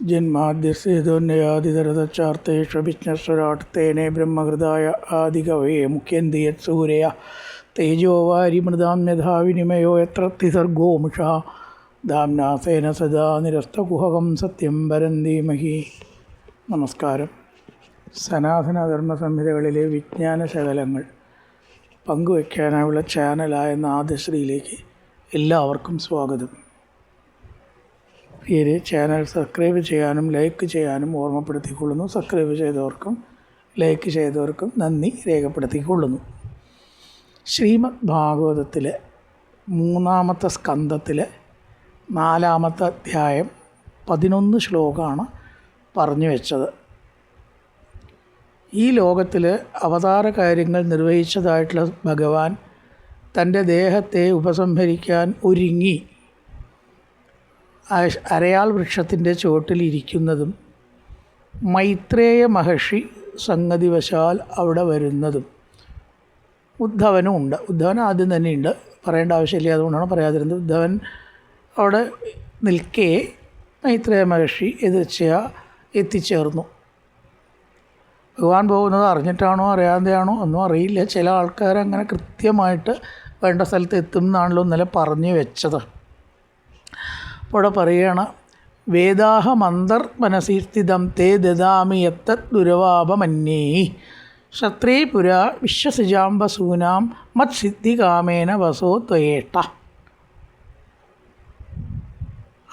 ജന്മാദ്യസേതോന്യാദിതരതച്ചാർത്തേഷ്വഭിജ്ഞസ്വരാട് തേനെ ബ്രഹ്മഹൃദായ ആദികവയെ മുഖ്യന്തിയത് സൂരയ തേജോ വാരി മൃതാം യഥാ വിനിമയോ യത്ര ത്രിസർഗോ മുഷാ ധാംനാസേന സദാ നിരസ്തകുഹകം സത്യം പരന്തീമഹി. നമസ്കാരം. സനാതനധർമ്മ സംഹിതകളിലെ വിജ്ഞാനശകലങ്ങൾ പങ്കുവയ്ക്കാനുള്ള ചാനലായ നാദശ്രീയിലേക്ക് എല്ലാവർക്കും സ്വാഗതം. പേര് ചാനൽ സബ്സ്ക്രൈബ് ചെയ്യാനും ലൈക്ക് ചെയ്യാനും ഓർമ്മപ്പെടുത്തിക്കൊള്ളുന്നു. സബ്സ്ക്രൈബ് ചെയ്തവർക്കും ലൈക്ക് ചെയ്തവർക്കും നന്ദി രേഖപ്പെടുത്തിക്കൊള്ളുന്നു. ശ്രീമദ് ഭാഗവതത്തിലെ 3-ാമത്തെ സ്കന്ധത്തിലെ 4-ാമത്തെ അധ്യായം 11 ശ്ലോകമാണ് പറഞ്ഞു വെച്ചത്. ഈ ലോകത്തിൽ അവതാര കാര്യങ്ങൾ നിർവഹിച്ചതായിട്ടുള്ള ഭഗവാൻ തൻ്റെ ദേഹത്തെ ഉപസംഹരിക്കാൻ ഒരുങ്ങി അരയാൽ വൃക്ഷത്തിൻ്റെ ചുവട്ടിലിരിക്കുന്നതും മൈത്രേയ മഹർഷി സംഗതിവശാൽ അവിടെ വരുന്നതും ഉദ്ധവനും ഉണ്ട്. ഉദ്ധവൻ ആദ്യം തന്നെ ഉണ്ട്, പറയേണ്ട ആവശ്യമില്ല, അതുകൊണ്ടാണ് പറയാതിരുന്നത്. ഉദ്ധവൻ അവിടെ നിൽക്കെ മൈത്രേയ മഹർഷി എതിർച്ചയാ എത്തിച്ചേർന്നു. ഭഗവാൻ പോകുന്നത് അറിഞ്ഞിട്ടാണോ അറിയാതെയാണോ ഒന്നും അറിയില്ല. ചില ആൾക്കാരങ്ങനെ കൃത്യമായിട്ട് വേണ്ട സ്ഥലത്ത് എത്തും എന്നാണല്ലോ ഇന്നലെ പറഞ്ഞു വെച്ചത്. അപ്പോൾ അവിടെ പറയുകയാണ്, വേദാഹമന്തർ മനസ്സിസ്ഥിതം തേ ദദാമി യത്തത് ദുരവാപമന്യേ ക്ഷത്രേപുര വിശ്വസിജാംബസൂനാം മത്സിദ്ധികാമേന വസോ ത്വയേട്ട.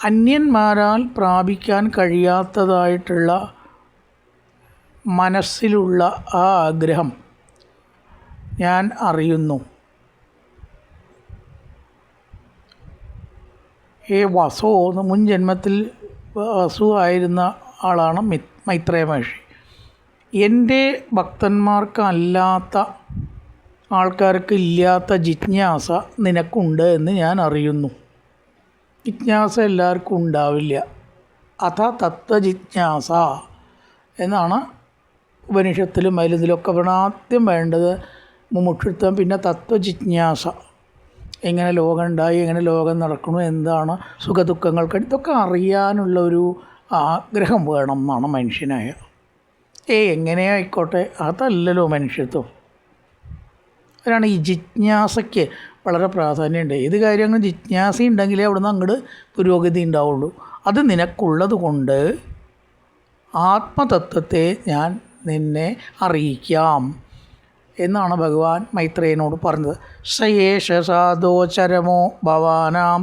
അന്യന്മാരാൽ പ്രാപിക്കാൻ കഴിയാത്തതായിട്ടുള്ള മനസ്സിലുള്ള ആ ആഗ്രഹം ഞാൻ അറിയുന്നു. വസോ എന്ന് മുൻ ജന്മത്തിൽ വസു ആയിരുന്ന ആളാണ് മൈത്രേയ മഹർഷി. എൻ്റെ ഭക്തന്മാർക്കല്ലാത്ത ആൾക്കാർക്ക് ഇല്ലാത്ത ജിജ്ഞാസ നിനക്കുണ്ട് എന്ന് ഞാൻ അറിയുന്നു. ജിജ്ഞാസ എല്ലാവർക്കും ഉണ്ടാവില്ല. അഥ തത്വജിജ്ഞാസ എന്നാണ് ഉപനിഷത്തിലും അതിലിതിലൊക്കെ ആദ്യം വേണ്ടത് മുമുക്ഷുത്വം, പിന്നെ തത്വജിജ്ഞാസ. എങ്ങനെ ലോകം ഉണ്ടായി, എങ്ങനെ ലോകം നടക്കണു, എന്താണ് സുഖദുഃഖങ്ങൾക്ക്, ഇതൊക്കെ അറിയാനുള്ളൊരു ആഗ്രഹം വേണം എന്നാണ് മനുഷ്യനായ. എങ്ങനെയായിക്കോട്ടെ, അതല്ലല്ലോ മനുഷ്യത്വം. അതിനാണ് ഈ ജിജ്ഞാസയ്ക്ക് വളരെ പ്രാധാന്യമുണ്ട്. ഏത് കാര്യങ്ങളും ജിജ്ഞാസ ഉണ്ടെങ്കിലേ അവിടുന്ന് അങ്ങോട്ട് പുരോഗതി ഉണ്ടാവുള്ളൂ. അത് നിനക്കുള്ളത് കൊണ്ട് ആത്മതത്വത്തെ ഞാൻ നിന്നെ അറിയിക്കാം എന്നാണ് ഭഗവാൻ മൈത്രേയനോട് പറഞ്ഞത്. സയേഷ സാധോചരമോ ഭവാനാം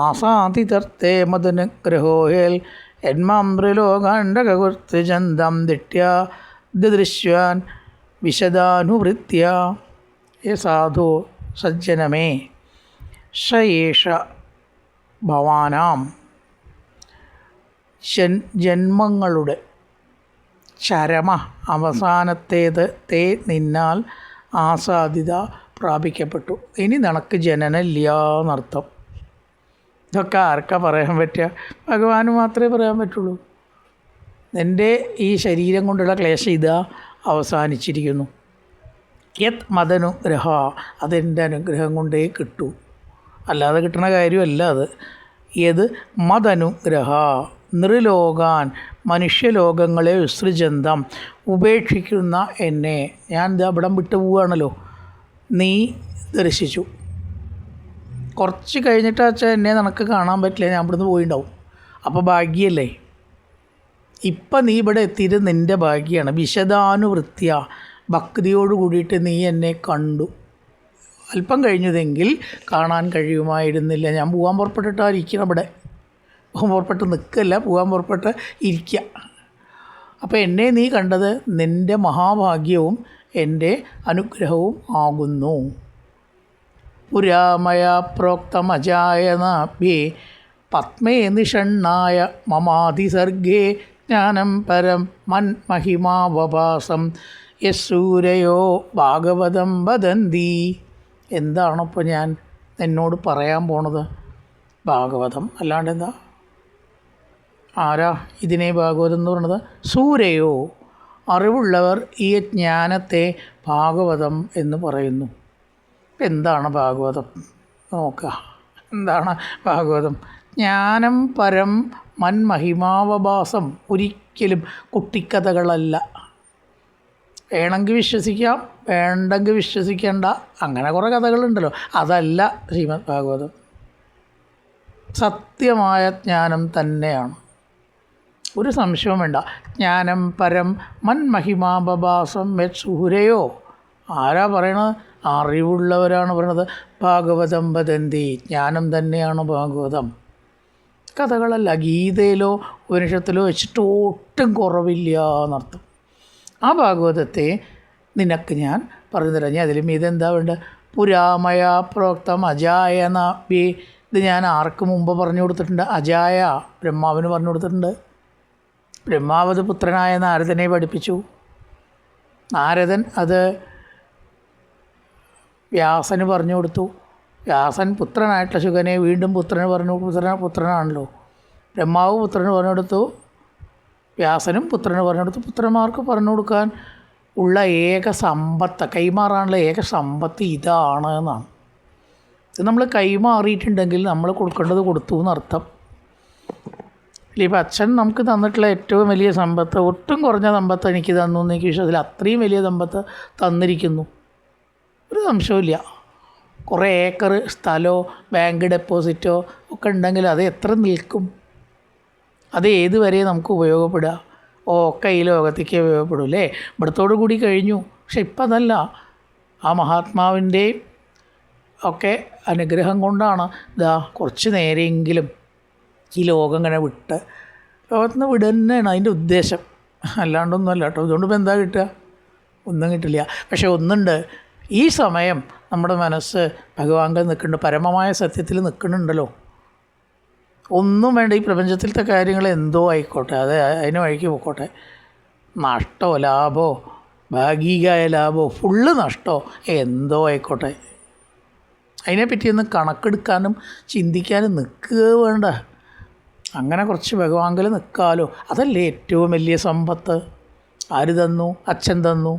ആസാതിതർത്തേ മദനുഗ്രഹോഹേൽ എന്മാമൃലോകാണ്ടകൃത്യജന്തം ദിട്യ ദൃശ്യാൻ വിശദാനുവൃത്യ. സാധോ സജ്ജനമേ, സയേഷ ഭവാനാം ജന്മങ്ങളുടെ ചരമ അവസാനത്തേത് തേ നിന്നാൽ ആസാദിത പ്രാപിക്കപ്പെട്ടു. ഇനി നിനക്ക് ജനനമില്ല എന്നർത്ഥം. ഇതൊക്കെ ആർക്കാ പറയാൻ പറ്റുക? ഭഗവാന് മാത്രമേ പറയാൻ പറ്റുള്ളൂ. എൻ്റെ ഈ ശരീരം കൊണ്ടുള്ള ക്ലേശം ഇതാ അവസാനിച്ചിരിക്കുന്നു. യത് മദനുഗ്രഹ, അതെൻ്റെ അനുഗ്രഹം കൊണ്ടേ കിട്ടൂ, അല്ലാതെ കിട്ടണ കാര്യമല്ല അത്. യത് മദനുഗ്രഹ നൃലോകാൻ, മനുഷ്യലോകങ്ങളെ വിസൃജന്തം ഉപേക്ഷിക്കുന്ന എന്നെ, ഞാൻ ഇത് അവിടം വിട്ടു പോവുകയാണല്ലോ, നീ ദർശിച്ചു. കുറച്ച് കഴിഞ്ഞിട്ടാച്ചാൽ എന്നെ നിനക്ക് കാണാൻ പറ്റില്ല, ഞാൻ ഇവിടുന്ന് പോയിണ്ടാവും. അപ്പോൾ ഭാഗ്യമല്ലേ. ഇപ്പം നീ ഇവിടെ എത്തിയിട്ട് നിൻ്റെ ഭാഗ്യമാണ്. വിശദാനുവൃത്യ, ഭക്തിയോട് കൂടിയിട്ട് നീ എന്നെ കണ്ടു. അല്പം കഴിഞ്ഞതെങ്കിൽ കാണാൻ കഴിയുമായിരുന്നില്ല. ഞാൻ പോകാൻ പുറപ്പെട്ടിട്ടായിരിക്കണം ഇവിടെ. പോകാൻ പുറപ്പെട്ട് നിൽക്കല്ല, പോകാൻ പുറപ്പെട്ട് ഇരിക്കുക. അപ്പോൾ എന്നെ നീ കണ്ടത് നിൻ്റെ മഹാഭാഗ്യവും എൻ്റെ അനുഗ്രഹവും ആകുന്നു. പുരാമയ പ്രോക്തമജായനാഭ്യേ പത്മേ നിഷണ്ണായ മമാതിസർഗേ ജ്ഞാനം പരം മന്മഹിമാവഭാസം യസൂരയോ ഭാഗവതം വദന്തി. എന്താണിപ്പോൾ ഞാൻ എന്നോട് പറയാൻ പോണത്? ഭാഗവതം, അല്ലാണ്ട് എന്താ? ആരാ ഇതിനെ ഭാഗവതം എന്ന് പറയുന്നത്? സൂരയോ, അറിവുള്ളവർ ഈ ജ്ഞാനത്തെ ഭാഗവതം എന്ന് പറയുന്നു. എന്താണ് ഭാഗവതം? നോക്കുക, എന്താണ് ഭാഗവതം? ജ്ഞാനം പരം മന്മഹിമാവഭാസം. ഒരിക്കലും കുട്ടിക്കഥകളല്ല. വേണമെങ്കിൽ വിശ്വസിക്കാം, വേണ്ടെങ്കിൽ വിശ്വസിക്കേണ്ട, അങ്ങനെ കുറേ കഥകളുണ്ടല്ലോ. അതല്ല ശ്രീമദ് ഭാഗവതം. സത്യമായ ജ്ഞാനം തന്നെയാണ്, ഒരു സംശയവും വേണ്ട. ജ്ഞാനം പരം മന്മഹിമാവഭാസം യത് സൂരയോ. ആരാ പറയണത്? അറിവുള്ളവരാണ് പറയണത്. ഭാഗവതം വദന്തി. ജ്ഞാനം തന്നെയാണ് ഭാഗവതം, കഥകളല്ല. ഗീതയിലോ ഉപനിഷത്തിലോ വെച്ചിട്ട് ഒട്ടും കുറവില്ല എന്നർത്ഥം. ആ ഭാഗവതത്തെ നിനക്ക് ഞാൻ പറഞ്ഞു തരാം. ഞാൻ അതിലും ഇതെന്താ വേണ്ടത്? പുരാമയ പ്രോക്തം അജായ നാഭ്യേ. ഇത് ഞാൻ ആർക്ക് മുമ്പ് പറഞ്ഞു കൊടുത്തിട്ടുണ്ട്? അജായ, ബ്രഹ്മാവിന് പറഞ്ഞു കൊടുത്തിട്ടുണ്ട്. ബ്രഹ്മാവത് പുത്രനായ നാരദനെ പഠിപ്പിച്ചു. നാരദൻ അത് വ്യാസന് പറഞ്ഞു കൊടുത്തു. വ്യാസൻ പുത്രനായിട്ടുള്ള ശുഗനെ വീണ്ടും പുത്രന് പറഞ്ഞു. പുത്രനാണല്ലോ. ബ്രഹ്മാവ് പുത്രന് പറഞ്ഞു കൊടുത്തു, വ്യാസനും പുത്രന് പറഞ്ഞു കൊടുത്തു. പുത്രന്മാർക്ക് പറഞ്ഞു കൊടുക്കാൻ ഉള്ള ഏക സമ്പത്ത്, കൈമാറാനുള്ള ഏക സമ്പത്ത് ഇതാണ് എന്നാണ്. ഇത് നമ്മൾ കൈമാറിയിട്ടുണ്ടെങ്കിൽ നമ്മൾ കൊടുക്കേണ്ടത് കൊടുത്തു എന്നർത്ഥം. ഇപ്പം അച്ഛൻ നമുക്ക് തന്നിട്ടുള്ള ഏറ്റവും വലിയ സമ്പത്ത്, ഒട്ടും കുറഞ്ഞ സമ്പത്ത് എനിക്ക് തന്നു എന്ന് എനിക്ക് വിശ്വാസത്തിൽ അത്രയും വലിയ സമ്പത്ത് തന്നിരിക്കുന്നു, ഒരു സംശയമില്ല. കുറേ ഏക്കർ സ്ഥലമോ ബാങ്ക് ഡെപ്പോസിറ്റോ ഒക്കെ ഉണ്ടെങ്കിൽ അത് എത്ര നിൽക്കും? അത് ഏതുവരെ നമുക്ക് ഉപയോഗപ്പെടുക? ഒക്കെ ഈ ലോകത്തേക്ക് ഉപയോഗപ്പെടും അല്ലേ? ഇവിടത്തോടു കൂടി കഴിഞ്ഞു. പക്ഷെ ഇപ്പം അതല്ല. ആ മഹാത്മാവിൻ്റെ ഒക്കെ അനുഗ്രഹം കൊണ്ടാണ് ഇതാ കുറച്ച് നേരെയെങ്കിലും ഈ ലോകം ഇങ്ങനെ വിട്ട്, ലോകത്ത് നിന്ന് വിടുക തന്നെയാണ് അതിൻ്റെ ഉദ്ദേശം, അല്ലാണ്ടൊന്നും അല്ല കേട്ടോ. ഇതുകൊണ്ട് ഇപ്പം എന്താ കിട്ടുക? ഒന്നും കിട്ടില്ല. പക്ഷെ ഒന്നുണ്ട്, ഈ സമയം നമ്മുടെ മനസ്സ് ഭഗവാങ്കൽ നിൽക്കുന്നുണ്ട്, പരമമായ സത്യത്തിൽ നിൽക്കുന്നുണ്ടല്ലോ. ഒന്നും വേണ്ട, ഈ പ്രപഞ്ചത്തിലത്തെ കാര്യങ്ങൾ എന്തോ ആയിക്കോട്ടെ, അത് അതിന് വഴിക്ക് പോയിക്കോട്ടെ. നഷ്ടമോ ലാഭമോ ഭാഗികമായ ലാഭമോ ഫുള്ള് നഷ്ടമോ എന്തോ ആയിക്കോട്ടെ, അതിനെപ്പറ്റിയൊന്ന് കണക്കെടുക്കാനും ചിന്തിക്കാനും നിൽക്കുക വേണ്ട. അങ്ങനെ കുറച്ച് ഭഗവാങ്കൽ നിൽക്കാമല്ലോ. അതല്ലേ ഏറ്റവും വലിയ സമ്പത്ത്. ആര് തന്നു? അച്ഛൻ തന്നു.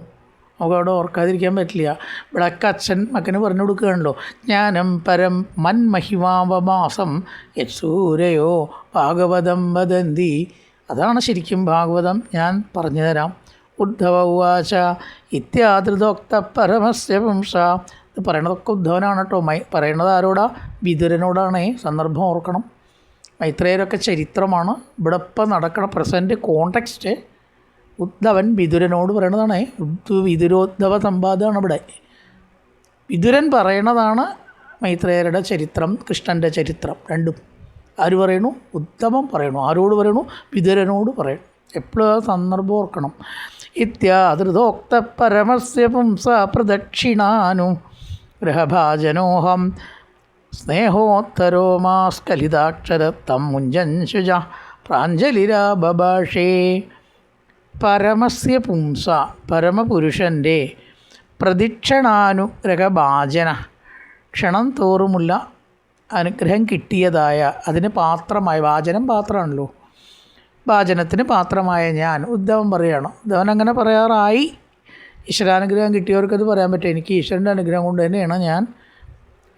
നമുക്കവിടെ ഓർക്കാതിരിക്കാൻ പറ്റില്ല. ഇവിടെയൊക്കെ അച്ഛൻ മകന് പറഞ്ഞു കൊടുക്കുകയാണല്ലോ. ജ്ഞാനം പരം മന്മഹിമാവഭാസം യത് സൂരയോ ഭാഗവതം വദന്തി. അതാണ് ശരിക്കും ഭാഗവതം. ഞാൻ പറഞ്ഞു തരാം. ഉദ്ധവ ഉവാച ഇത്യാദൃതോക്ത പരമസ്യ പുംസ. ഇത് പറയണതൊക്കെ ഉദ്ധവനാണ് കേട്ടോ. പറയണത് ആരോടാ? വിതുരനോടാണേ. സന്ദർഭം ഓർക്കണം. മൈത്രേയരൊക്കെ ചരിത്രമാണ്. ഇവിടെ ഇപ്പം നടക്കണ പ്രസൻറ്റ് കോണ്ടെക്സ്റ്റ് ഉദ്ധവൻ വിതുരനോട് പറയണതാണ്. വിതുരോദ്ധവ സംവാദമാണ് ഇവിടെ. വിതുരൻ പറയണതാണ് മൈത്രേയരുടെ ചരിത്രം, കൃഷ്ണൻ്റെ ചരിത്രം രണ്ടും. ആര് പറയണു? ഉദ്ധവൻ പറയണു. ആരോട് പറയണു? വിതുരനോട് പറയണു. എപ്പോഴും ആ സന്ദർഭം ഓർക്കണം. ഇത്യാദൃതോക്ത പരമസ്യ പുംസ പ്രദക്ഷിണാനു ഗൃഹഭാജനോഹം സ്നേഹോത്തരോ മാസ്കലിതാക്ഷരത്തം മുഞ്ചൻശുജ പ്രാഞ്ജലിരാബഭാഷേ. പരമസ്യ പുംസ, പരമപുരുഷൻ്റെ പ്രദക്ഷിണാനുഗ്രഹഭാജന, ക്ഷണം തോറുമുള്ള അനുഗ്രഹം കിട്ടിയതായ, അതിന് പാത്രമായ, വാചനം പാത്രമാണല്ലോ, ഭാജനത്തിന് പാത്രമായ ഞാൻ. ഉദ്ധവൻ പറയുകയാണ്. ഉദ്ധവൻ അങ്ങനെ പറയാറായി. ഈശ്വരാനുഗ്രഹം കിട്ടിയവർക്കത് പറയാൻ പറ്റും. എനിക്ക് ഈശ്വരൻ്റെ അനുഗ്രഹം കൊണ്ട് തന്നെയാണ് ഞാൻ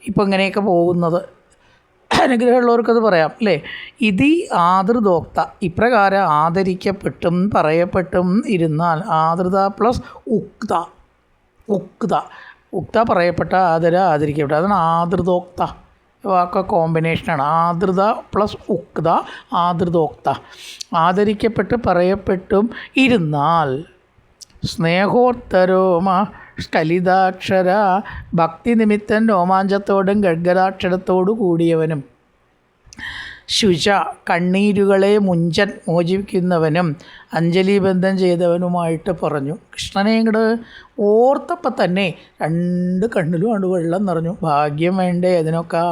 ഇപ്പോൾ ഇങ്ങനെയൊക്കെ പോകുന്നത്. അനുഗ്രഹമുള്ളവർക്കത് പറയാം അല്ലേ. ഇതി ആദൃതോക്ത, ഇപ്രകാരം ആദരിക്കപ്പെട്ടും പറയപ്പെട്ടും ഇരുന്നാൽ, ആദൃത പ്ലസ് ഉക്ത, ഉക്ത പറയപ്പെട്ട, ആദരിക്കപ്പെട്ട, അതാണ് ആദൃതോക്ത. വാക്ക കോമ്പിനേഷനാണ്. ആദൃത പ്ലസ് ഉക്ത, ആദൃതോക്ത. ആദരിക്കപ്പെട്ട് പറയപ്പെട്ടും ഇരുന്നാൽ സ്നേഹോത്തരോമ സ്കലിതാക്ഷര, ഭക്തി നിമിത്തൻ രോമാഞ്ചത്തോടും ഗഡ്ഗദാക്ഷരത്തോടു കൂടിയവനും, ശുച കണ്ണീരുകളെ മുഞ്ചൻ മോചിക്കുന്നവനും, അഞ്ജലിബന്ധം ചെയ്തവനുമായിട്ട് പറഞ്ഞു. കൃഷ്ണനെ ഇങ്ങോട്ട് ഓർത്തപ്പം തന്നെ രണ്ട് കണ്ണിലും ആണ് വെള്ളം നിറഞ്ഞു. ഭാഗ്യം വേണ്ടേ അതിനൊക്കെ?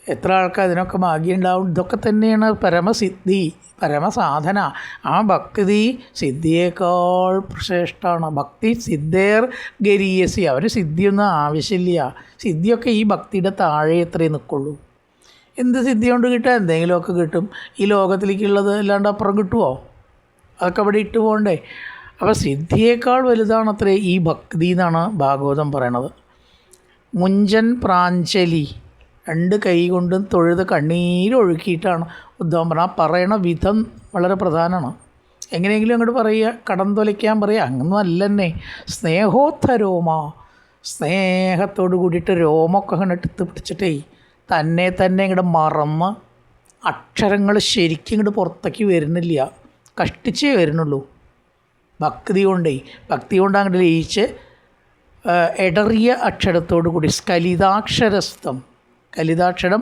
എത്ര ആൾക്ക് അതിനൊക്കെ ഭാഗ്യം ഉണ്ടാവും? ഇതൊക്കെ തന്നെയാണ് പരമസിദ്ധി, പരമസാധന. ആ ഭക്തി സിദ്ധിയേക്കാൾ ശ്രേഷ്ഠമാണ്. ഭക്തി സിദ്ധേർ ഗരീയസി. അവന് സിദ്ധിയൊന്നും ആവശ്യമില്ല. സിദ്ധിയൊക്കെ ഈ ഭക്തിയുടെ താഴെ എത്രയും നിൽക്കുള്ളൂ. എന്ത് സിദ്ധി കൊണ്ട് കിട്ടുക? എന്തെങ്കിലുമൊക്കെ കിട്ടും. ഈ ലോകത്തിലേക്കുള്ളത് അല്ലാണ്ട് അപ്പുറം കിട്ടുമോ? അതൊക്കെ അവിടെ ഇട്ട് പോകണ്ടേ? അപ്പോൾ സിദ്ധിയേക്കാൾ വലുതാണത്രേ ഈ ഭക്തി എന്നാണ് ഭാഗവതം പറയണത്. മുഞ്ചൻ പ്രാഞ്ജലി, രണ്ട് കൈ കൊണ്ടും തൊഴുത് കണ്ണീരൊഴുക്കിയിട്ടാണ് ഉദ്ധവൻ പറഞ്ഞത്. ആ പറയണ വിധം വളരെ പ്രധാനമാണ്. എങ്ങനെയെങ്കിലും അങ്ങോട്ട് പറയുക, കടം തൊലയ്ക്കാൻ പറയുക, അങ്ങൊന്നും അല്ലെന്നെ. സ്നേഹോത്തരോമ, സ്നേഹത്തോട് കൂടിയിട്ട് രോമൊക്കെ അങ്ങനെ എടുത്ത് പിടിച്ചിട്ടേ തന്നെ ഇങ്ങോട്ട് മറന്ന് അക്ഷരങ്ങൾ ശരിക്കും ഇങ്ങോട്ട് പുറത്തേക്ക് വരുന്നില്ല, കഷ്ടിച്ചേ വരുന്നുള്ളൂ. ഭക്തി കൊണ്ട് അങ്ങോട്ട് ലയിച്ച് ഇടറിയ അക്ഷരത്തോടു കൂടി സ്കലിതാക്ഷരസ്ഥം, കലിതാക്ഷരം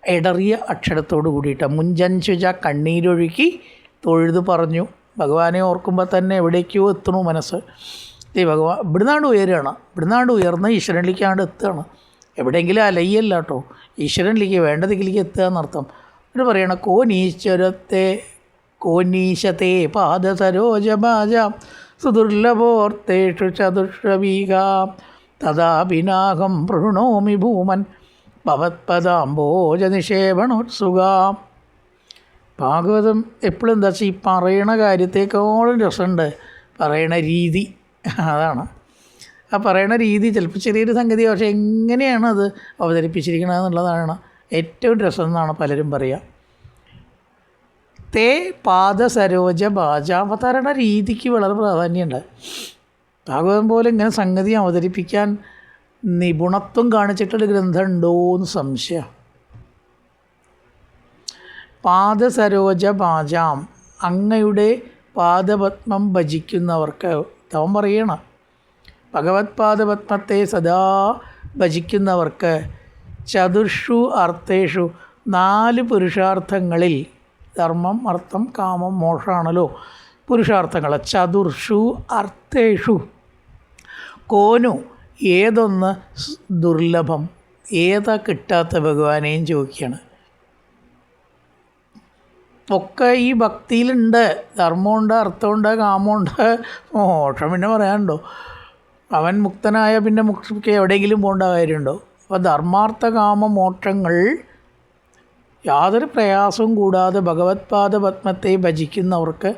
ഇടറിയ അക്ഷരത്തോടു കൂടിയിട്ട് മുഞ്ചഞ്ചുജ കണ്ണീരൊഴുക്കി തൊഴുത് പറഞ്ഞു. ഭഗവാനെ ഓർക്കുമ്പോൾ തന്നെ എവിടേക്കോ എത്തണു മനസ്സ്. ഭഗവാൻ ഇവിടുന്നാണ്ട് ഉയരുകയാണ്, ഇവിടുന്നാണ്ട് ഉയർന്ന് ഈശ്വരനിലേക്കാണ്ട് എത്തുകയാണ്. എവിടെയെങ്കിലും അലയ്യല്ല കേട്ടോ, ഈശ്വരനിലേക്ക് വേണ്ടതിലേക്ക് എത്തുക എന്നർത്ഥം. എന്നിട്ട് പറയണ കോനീശത്തെ പാദസരോജഭാജാം സുദുർലഭോർത്തേഷു ചതുർഷവീകാം തഥാഭിനാഹം പ്രണോമി ഭൂമൻ ഭവത്പദാംബോജ നിഷേപണോത്സുകാം. ഭാഗവതം എപ്പോഴും എന്താ വെച്ചാൽ ഈ പറയണ കാര്യത്തേക്കാളും രസമുണ്ട് പറയണ രീതി. അതാണ് ആ പറയണ രീതി. ചിലപ്പോൾ ചെറിയൊരു സംഗതി, പക്ഷേ എങ്ങനെയാണ് അത് അവതരിപ്പിച്ചിരിക്കുന്നത് എന്നുള്ളതാണ് ഏറ്റവും രസം എന്നാണ് പലരും പറയുക. തേ പാദസരോജ ഭാജ, അവതരണ രീതിക്ക് വളരെ പ്രാധാന്യമുണ്ട്. ഭാഗവതം പോലെ ഇങ്ങനെ സംഗതി അവതരിപ്പിക്കാൻ നിപുണത്വം കാണിച്ചിട്ടൊരു ഗ്രന്ഥം ഉണ്ടോ എന്ന് സംശയം. പാദസരോജ ഭാജാം, അങ്ങയുടെ പാദപത്മം ഭജിക്കുന്നവർക്ക്, അവൻ പറയണം ഭഗവത് പാദപത്മത്തെ സദാ ഭജിക്കുന്നവർക്ക് ചതുർഷു അർത്ഥേഷു, 4 പുരുഷാർത്ഥങ്ങളിൽ, ധർമ്മം അർത്ഥം കാമം മോക്ഷമാണല്ലോ പുരുഷാർത്ഥങ്ങൾ. ചതുർഷു അർത്ഥേഷു കോനു, ഏതൊന്ന് ദുർലഭം, ഏതാ കിട്ടാത്ത ഭഗവാനെയും ചോദിക്കുകയാണ്. ഒക്കെ ഈ ഭക്തിയിലുണ്ട്, ധർമ്മമുണ്ട്, അർത്ഥമുണ്ട്, കാമമുണ്ട്, മോക്ഷം പിന്നെ പറയാനുണ്ടോ? അവൻ മുക്തനായ പിന്നെ മുക്തിക്ക് എവിടെയെങ്കിലും പോകേണ്ട കാര്യമുണ്ടോ? അപ്പോൾ ധർമാർത്ഥ കാമ മോക്ഷങ്ങൾ യാതൊരു പ്രയാസവും കൂടാതെ ഭഗവത് പാദപത്മത്തെ ഭജിക്കുന്നവർക്ക്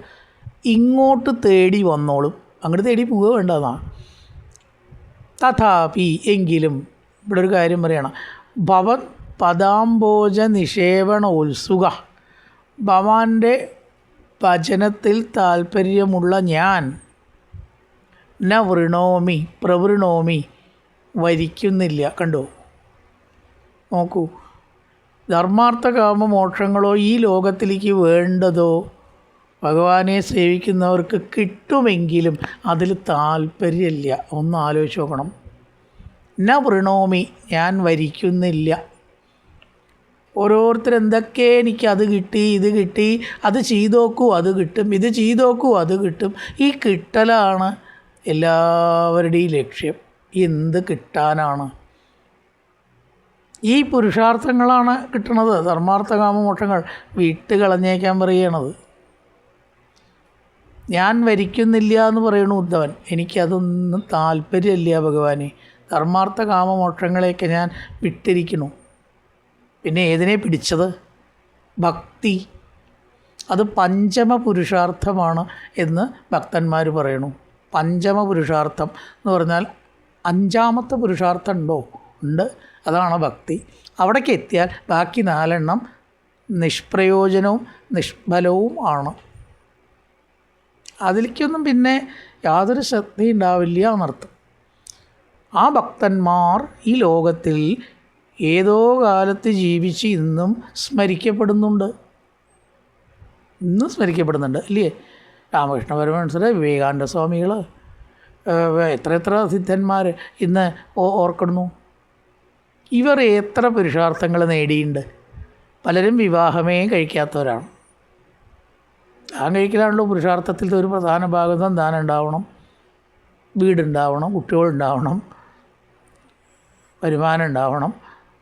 ഇങ്ങോട്ട് തേടി വന്നോളും. അങ്ങോട്ട് തേടി പോവുക വേണ്ടതാണ്. തഥാപി, എങ്കിലും ഇവിടെ ഒരു കാര്യം പറയണം. ഭവത് പദാംബോജ നിഷേവണോത്സുക, ഭവാന്റെ ഭജനത്തിൽ താല്പര്യമുള്ള ഞാൻ ന വൃണോമി പ്രവൃണോമി, വരിക്കുന്നില്ല. കണ്ടോ, നോക്കൂ, ധർമാർത്ഥ കാമ മോക്ഷങ്ങളോ ഈ ലോകത്തിലേക്ക് വേണ്ടതോ ഭഗവാനെ സേവിക്കുന്നവർക്ക് കിട്ടുമെങ്കിലും അതിൽ താല്പര്യമില്ല. ഒന്ന് ആലോചിച്ച് നോക്കണം. ന വൃണോമി, ഞാൻ വരിക്കുന്നില്ല. ഓരോരുത്തർ എന്തൊക്കെ എനിക്കത് കിട്ടി, ഇത് കിട്ടി, അത് ചെയ്തു നോക്കൂ അത് കിട്ടും, ഇത് ചെയ്തു നോക്കൂ അത് കിട്ടും. ഈ കിട്ടലാണ് എല്ലാവരുടെയും ലക്ഷ്യം. എന്ത് കിട്ടാനാണ്? ഈ പുരുഷാർത്ഥങ്ങളാണ് കിട്ടണത്. ധർമാർത്ഥ കാമമോക്ഷങ്ങൾ വിട്ട് കളഞ്ഞേക്കാൻ പറയണത്. ഞാൻ വരിക്കുന്നില്ല എന്ന് പറയണു ഉദ്ധവൻ. എനിക്കതൊന്നും താല്പര്യമില്ല ഭഗവാനെ. ധർമാർത്ഥ കാമമോക്ഷങ്ങളെയൊക്കെ ഞാൻ വിട്ടിരിക്കണു. പിന്നെ ഏതിനെ പിടിച്ചത്? ഭക്തി. അത് പഞ്ചമ പുരുഷാർത്ഥമാണ് എന്ന് ഭക്തന്മാർ പറയണു. പഞ്ചമ പുരുഷാർത്ഥം എന്ന് പറഞ്ഞാൽ 5ാമത്തെ പുരുഷാർത്ഥം ഉണ്ടോ? ഉണ്ട്. അതാണ് ഭക്തി. അവിടേക്ക് എത്തിയാൽ ബാക്കി 4 നിഷ്പ്രയോജനവും നിഷ്ഫലവും ആണ്. അതിലേക്കൊന്നും പിന്നെ യാതൊരു ശ്രദ്ധയും ഉണ്ടാവില്ല എന്നർത്ഥം. ആ ഭക്തന്മാർ ഈ ലോകത്തിൽ ഏതോ കാലത്ത് ജീവിച്ച് ഇന്നും സ്മരിക്കപ്പെടുന്നുണ്ട്. ഇന്നും സ്മരിക്കപ്പെടുന്നുണ്ട് അല്ലേ? രാമകൃഷ്ണ പരമഹംസർ, വിവേകാനന്ദ സ്വാമികൾ, എത്ര സിദ്ധന്മാർ ഇന്ന് ഓർക്കുന്നു. ഇവർ എത്ര പുരുഷാർത്ഥങ്ങൾ നേടിയിട്ടുണ്ട്. പലരും വിവാഹമേ കഴിക്കാത്തവരാണ്. താൻ കഴിക്കലാണല്ലോ പുരുഷാർത്ഥത്തിലത്തെ ഒരു പ്രധാന ഭാഗം. സന്താനം ഉണ്ടാവണം, വീടുണ്ടാവണം, കുട്ടികളുണ്ടാവണം, വരുമാനം ഉണ്ടാവണം.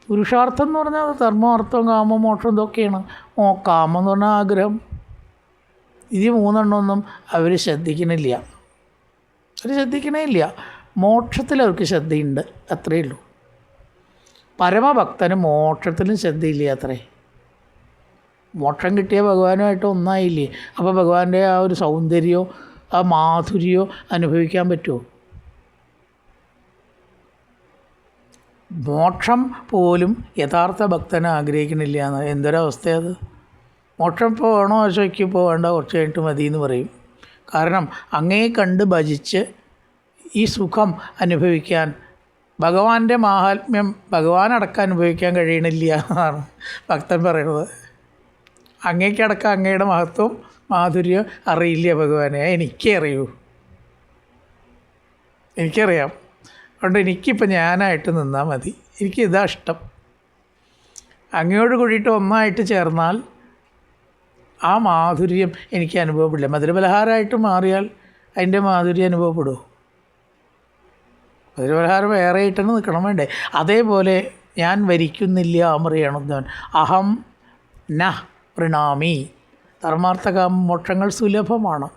പുരുഷാർത്ഥം എന്ന് പറഞ്ഞാൽ അത് ധർമ്മം, അർത്ഥം, കാമം, മോക്ഷം ഇതൊക്കെയാണ്. കാമം എന്ന് പറഞ്ഞാൽ ആഗ്രഹം. ഇത് 3 അവർ ശ്രദ്ധിക്കണില്ല. മോക്ഷത്തിൽ അവർക്ക് ശ്രദ്ധയുണ്ട്, അത്രയേ ഉള്ളൂ. പരമഭക്തന് മോക്ഷത്തിലും ശ്രദ്ധയില്ല അത്രേ. മോക്ഷം കിട്ടിയ ഭഗവാനുമായിട്ട് ഒന്നായില്ലേ? അപ്പോൾ ഭഗവാന്റെ ആ ഒരു സൗന്ദര്യമോ ആ മാധുര്യമോ അനുഭവിക്കാൻ പറ്റുമോ? മോക്ഷം പോലും യഥാർത്ഥ ഭക്തൻ ആഗ്രഹിക്കണില്ല എന്ന്. എന്തൊരവസ്ഥയത്! മോക്ഷം ഇപ്പോൾ വേണോ ചോദിക്കും, ഇപ്പോൾ വേണ്ട, കുറച്ച് കഴിഞ്ഞിട്ട് മതി എന്ന് പറയും. കാരണം അങ്ങയെ കണ്ട് ഭജിച്ച് ഈ സുഖം അനുഭവിക്കാൻ, ഭഗവാന്റെ മാഹാത്മ്യം ഭഗവാനടക്കം അനുഭവിക്കാൻ കഴിയണില്ല എന്നാണ് ഭക്തൻ പറയുന്നത്. അങ്ങേക്കടക്കം അങ്ങയുടെ മഹത്വം മാധുര്യം അറിയില്ല ഭഗവാനെ. എനിക്കേ അറിയൂ, എനിക്കറിയാം. അതുകൊണ്ട് എനിക്കിപ്പോൾ ഞാനായിട്ട് നിന്നാൽ മതി, എനിക്കിതാ ഇഷ്ടം. അങ്ങയോട് കൂടിയിട്ട് ഒന്നായിട്ട് ചേർന്നാൽ ആ മാധുര്യം എനിക്ക് അനുഭവപ്പെടില്ല. മധുരപലഹാരമായിട്ട് മാറിയാൽ അതിൻ്റെ മാധുര്യം അനുഭവപ്പെടുമോ? മധുരപലഹാരം വേറെ ആയിട്ടാണ് നിൽക്കണം, വേണ്ടേ? അതേപോലെ ഞാൻ വരിക്കുന്നില്ല പറയണം. അഹം ന പ്രണാമി. ധർമാർത്ഥകാമ മോക്ഷങ്ങൾ സുലഭമാണ്,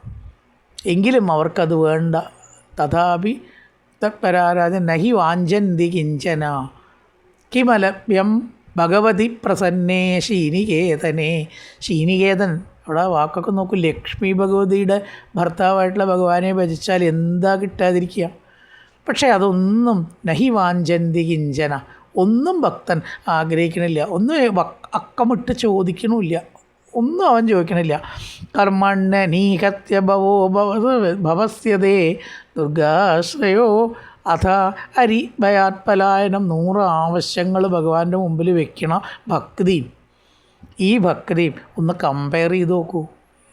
എങ്കിലും അവർക്കത് വേണ്ട. തഥാപി തത്പരാരാജ നഹി വാഞ്ചന്തി കിഞ്ചന കിമലഭ്യം ഭഗവതി പ്രസന്നേ ശ്രീനികേതനെ. ശ്രീനികേതൻ, അവിടെ വാക്കൊക്കെ നോക്കൂ. ലക്ഷ്മി ഭഗവതിയുടെ ഭർത്താവായിട്ടുള്ള ഭഗവാനെ ഭജിച്ചാൽ എന്താ കിട്ടാതിരിക്കുക? പക്ഷേ അതൊന്നും നഹി വാഞ്ചന്തി കിഞ്ചന, ഒന്നും ഭക്തൻ ആഗ്രഹിക്കണില്ല, ഒന്നും അക്കമിട്ട് ചോദിക്കണമില്ല, ഒന്നും അവൻ ചോദിക്കണില്ല. കർമ്മണ്യനീഹത്യ ഭവോ ഭവസ്യതേ ദുർഗാശ്രയോ അഥ അരിഭയാത്പലായനം. 100 ആവശ്യങ്ങൾ ഭഗവാന്റെ മുമ്പിൽ വെക്കണ ഭക്തിയും ഈ ഭക്തിയും ഒന്ന് കമ്പയർ ചെയ്ത് നോക്കൂ.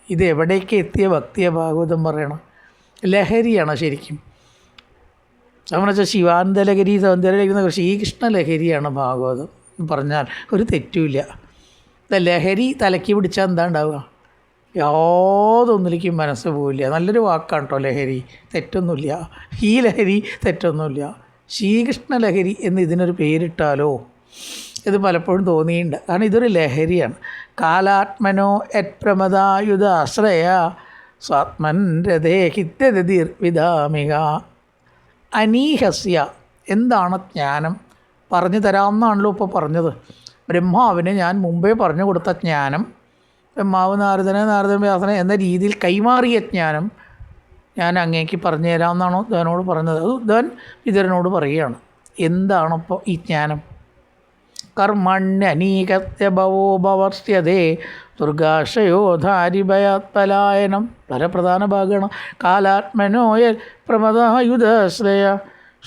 ഇത് എവിടേക്ക് എത്തിയ ഭക്തിയെ ഭാഗവതം പറയണം. ലഹരിയാണ് ശരിക്കും. നമ്മളെന്ന് വെച്ചാൽ ശിവാനന്ദ ലഹരി, സൗന്ദര്യലഹരി, ശ്രീകൃഷ്ണ ലഹരിയാണ് ഭാഗവതം പറഞ്ഞാൽ ഒരു തെറ്റുമില്ല. ലഹരി തലയ്ക്ക് പിടിച്ചാൽ എന്താ ഉണ്ടാവുക? യാതൊന്നിലേക്കും മനസ്സ് പോവില്ല. നല്ലൊരു വാക്കാണ് കേട്ടോ ലഹരി, തെറ്റൊന്നുമില്ല. ഈ ലഹരി തെറ്റൊന്നുമില്ല. ശ്രീകൃഷ്ണ ലഹരി എന്ന് ഇതിനൊരു പേരിട്ടാലോ ഇത് പലപ്പോഴും തോന്നിയിട്ടുണ്ട്. കാരണം ഇതൊരു ലഹരിയാണ്. കാലാത്മനോ യത്പ്രമദായുധ ആശ്രയ സ്വാത്മൻ രഥേ ഹിത്യതിർവിധാമിക. അനീഹസ്യ, എന്താണ് ജ്ഞാനം? പറഞ്ഞു തരാമെന്നാണല്ലോ ഇപ്പോൾ പറഞ്ഞത്. ബ്രഹ്മാവിന് ഞാൻ മുമ്പേ പറഞ്ഞു കൊടുത്ത ജ്ഞാനം, ബ്രഹ്മാവ് നാരദനെ, നാരദൻ വ്യാസനെ എന്ന രീതിയിൽ കൈമാറിയ ജ്ഞാനം ഞാൻ അങ്ങേക്ക് പറഞ്ഞു തരാമെന്നാണോ ധനോട് പറഞ്ഞത്? അത് ധൻ വിതുരനോട് പറയുകയാണ്. എന്താണിപ്പോൾ ഈ ജ്ഞാനം? കർമ്മണ്യനീകത്യ ഭവോ ഭവർഷ്യതേ ദുർഗാശയോധാരിഭയാത്പലായനം. വളരെ പ്രധാന ഭാഗമാണ്. കാലാത്മനോയ പ്രമദായുധാശ്രയ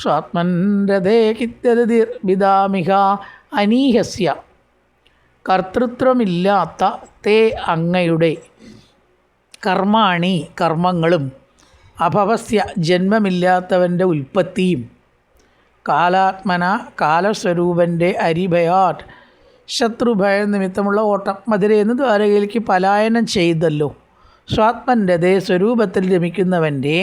സ്വാത്മൻ രഥേ കിത്യതിർവിധാമിക. അനീഹസ്യ, കർത്തൃത്വമില്ലാത്ത തേ അങ്ങയുടെ, കർമാണി കർമ്മങ്ങളും, അഭവസ്യ ജന്മമില്ലാത്തവൻ്റെ ഉൽപ്പത്തിയും, കാലാത്മന കാലസ്വരൂപൻ്റെ അരിഭയാട്ട് ശത്രുഭയം നിമിത്തമുള്ള ഓട്ടം. മധുരയെന്ന് ദ്വാരകയിലേക്ക് പലായനം ചെയ്തല്ലോ. സ്വാത്മൻ്റെ സ്വരൂപത്തിൽ രമിക്കുന്നവൻ്റെ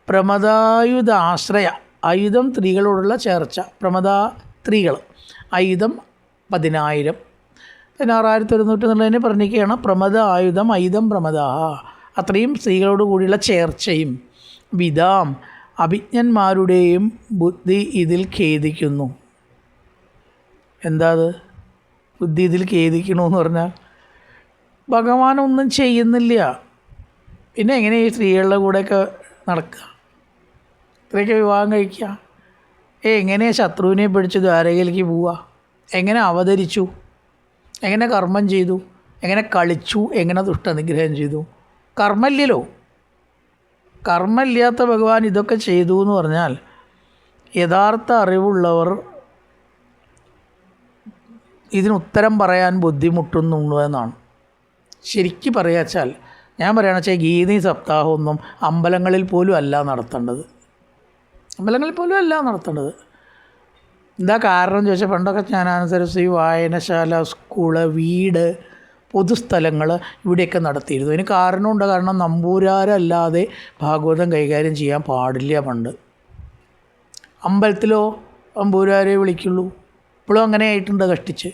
പ്രമദായുധാശ്രയ, ആയുധം സ്ത്രീകളോടുള്ള ചേർച്ച. പ്രമദാ സ്ത്രീകൾ, ആയുധം 10,000, 16,100 എന്നുള്ളതിനെ പറഞ്ഞിരിക്കുകയാണ്. പ്രമദ ആയുധം, ആയുധം പ്രമദ, അത്രയും സ്ത്രീകളോട് കൂടിയുള്ള ചേർച്ചയും. വിധാം, അഭിജ്ഞന്മാരുടെയും ബുദ്ധി ഇതിൽ ഖേദിക്കുന്നു. എന്താ അത്? ബുദ്ധി ഇതിൽ ഖേദിക്കണമെന്ന് പറഞ്ഞാൽ ഭഗവാനൊന്നും ചെയ്യുന്നില്ല, പിന്നെ എങ്ങനെ ഈ സ്ത്രീകളുടെ കൂടെയൊക്കെ നടക്കുക, ഇത്രയൊക്കെ വിവാഹം കഴിക്കുക? എങ്ങനെ ശത്രുവിനെ പിടിച്ച് ദ്വാരകയിലേക്ക് പോവുക? എങ്ങനെ അവതരിച്ചു? എങ്ങനെ കർമ്മം ചെയ്തു? എങ്ങനെ കളിച്ചു? എങ്ങനെ ദുഷ്ടനിഗ്രഹം ചെയ്തു? കർമ്മമില്ലല്ലോ. കർമ്മമില്ലാത്ത ഭഗവാൻ ഇതൊക്കെ ചെയ്തു എന്ന് പറഞ്ഞാൽ യഥാർത്ഥ അറിവുള്ളവർ ഇതിനുത്തരം പറയാൻ ബുദ്ധിമുട്ടുന്നുണ്ടോ എന്നാണ്. ശരിക്കും പറയാച്ചാൽ, ഞാൻ പറയുകയാണെന്ന് വെച്ചാൽ ഗീതി സപ്താഹമൊന്നും അമ്പലങ്ങളിൽ പോലും അല്ല നടത്തേണ്ടത്. അമ്പലങ്ങളിൽ പോലും അല്ല നടത്തേണ്ടത്. എന്താ കാരണം ചോദിച്ചാൽ, പണ്ടൊക്കെ ജ്ഞാനാനന്ദസരസ്വതി വായനശാല, സ്കൂള്, വീട്, പൊതുസ്ഥലങ്ങൾ ഇവിടെയൊക്കെ നടത്തിയിരുന്നു. അതിന് കാരണമുണ്ട്. കാരണം നമ്പൂരാരല്ലാതെ ഭാഗവതം കൈകാര്യം ചെയ്യാൻ പാടില്ല പണ്ട്. അമ്പലത്തിലോ നമ്പൂരാരെ വിളിക്കുള്ളൂ. ഇപ്പോഴും അങ്ങനെ ആയിട്ടുണ്ട് കഷ്ടിച്ച്.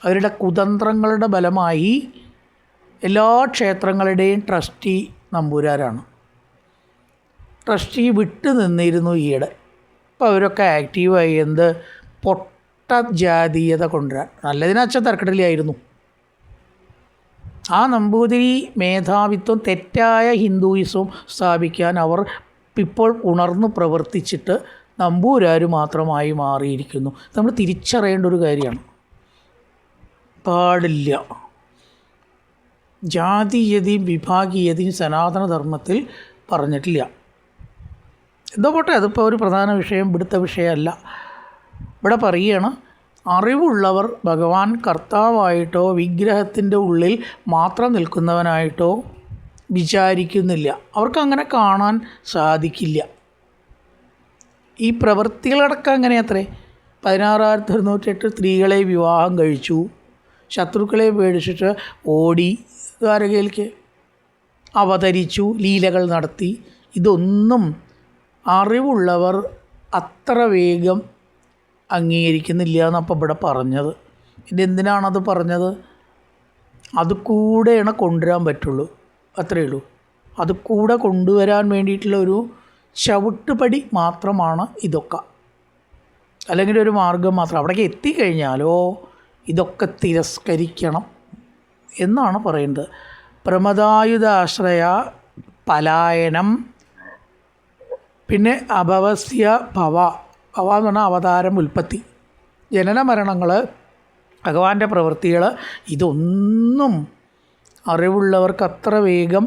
അവരുടെ കുതന്ത്രങ്ങളുടെ ബലമായി എല്ലാ ക്ഷേത്രങ്ങളുടെയും ട്രസ്റ്റി നമ്പൂരാരാണ്. ട്രസ്റ്റി വിട്ടു നിന്നിരുന്നു ഈയിടെ. അപ്പോൾ അവരൊക്കെ ആക്റ്റീവായി. എന്ത് പൊട്ട ജാതീയത കൊണ്ടുവരാൻ. നല്ലതിനച്ഛൻ തർക്കടലിയായിരുന്നു. ആ നമ്പൂതിരി മേധാവിത്വം, തെറ്റായ ഹിന്ദുയിസവും സ്ഥാപിക്കാൻ അവർ ഇപ്പോൾ ഉണർന്നു പ്രവർത്തിച്ചിട്ട് നമ്പൂരാർ മാത്രമായി മാറിയിരിക്കുന്നു. നമ്മൾ തിരിച്ചറിയേണ്ട ഒരു കാര്യമാണ്. പാടില്ല. ജാതീയതയും വിഭാഗീയതയും സനാതനധർമ്മത്തിൽ പറഞ്ഞിട്ടില്ല. എന്തോ പോട്ടെ, അതിപ്പോൾ ഒരു പ്രധാന വിഷയം, ഇവിടുത്തെ വിഷയമല്ല. ഇവിടെ പറയുകയാണ്, അറിവുള്ളവർ ഭഗവാൻ കർത്താവായിട്ടോ വിഗ്രഹത്തിൻ്റെ ഉള്ളിൽ മാത്രം നിൽക്കുന്നവനായിട്ടോ വിചാരിക്കുന്നില്ല. അവർക്കങ്ങനെ കാണാൻ സാധിക്കില്ല. ഈ പ്രവൃത്തികളടക്കം അങ്ങനെയത്രേ. 16,108 സ്ത്രീകളെ വിവാഹം കഴിച്ചു, ശത്രുക്കളെ പേടിച്ചിട്ട് ഓടി, ദ്വാരകയിലേക്ക് അവതരിച്ചു, ലീലകൾ നടത്തി. ഇതൊന്നും അറിവുള്ളവർ അത്ര വേഗം അംഗീകരിക്കുന്നില്ല എന്നപ്പോൾ ഇവിടെ പറഞ്ഞത്. പിന്നെ എന്തിനാണത് പറഞ്ഞത്? അത് കൂടെയാണ് കൊണ്ടുവരാൻ പറ്റുള്ളൂ, അത്രയേ ഉള്ളൂ. അത് കൂടെ കൊണ്ടുവരാൻ വേണ്ടിയിട്ടുള്ള ഒരു ചവിട്ടുപടി മാത്രമാണ് ഇതൊക്കെ, അല്ലെങ്കിൽ ഒരു മാർഗം മാത്രം. അവിടേക്ക് എത്തിക്കഴിഞ്ഞാലോ ഇതൊക്കെ തിരസ്കരിക്കണം എന്നാണ് പറയുന്നത്. പ്രമദായുധാശ്രയ പലായനം, പിന്നെ അഭവസ്യ ഭവ എന്ന് പറഞ്ഞാൽ അവതാരം, ഉൽപ്പത്തി, ജനന മരണങ്ങൾ, ഭഗവാന്റെ പ്രവൃത്തികൾ, ഇതൊന്നും അറിവുള്ളവർക്ക് അത്ര വേഗം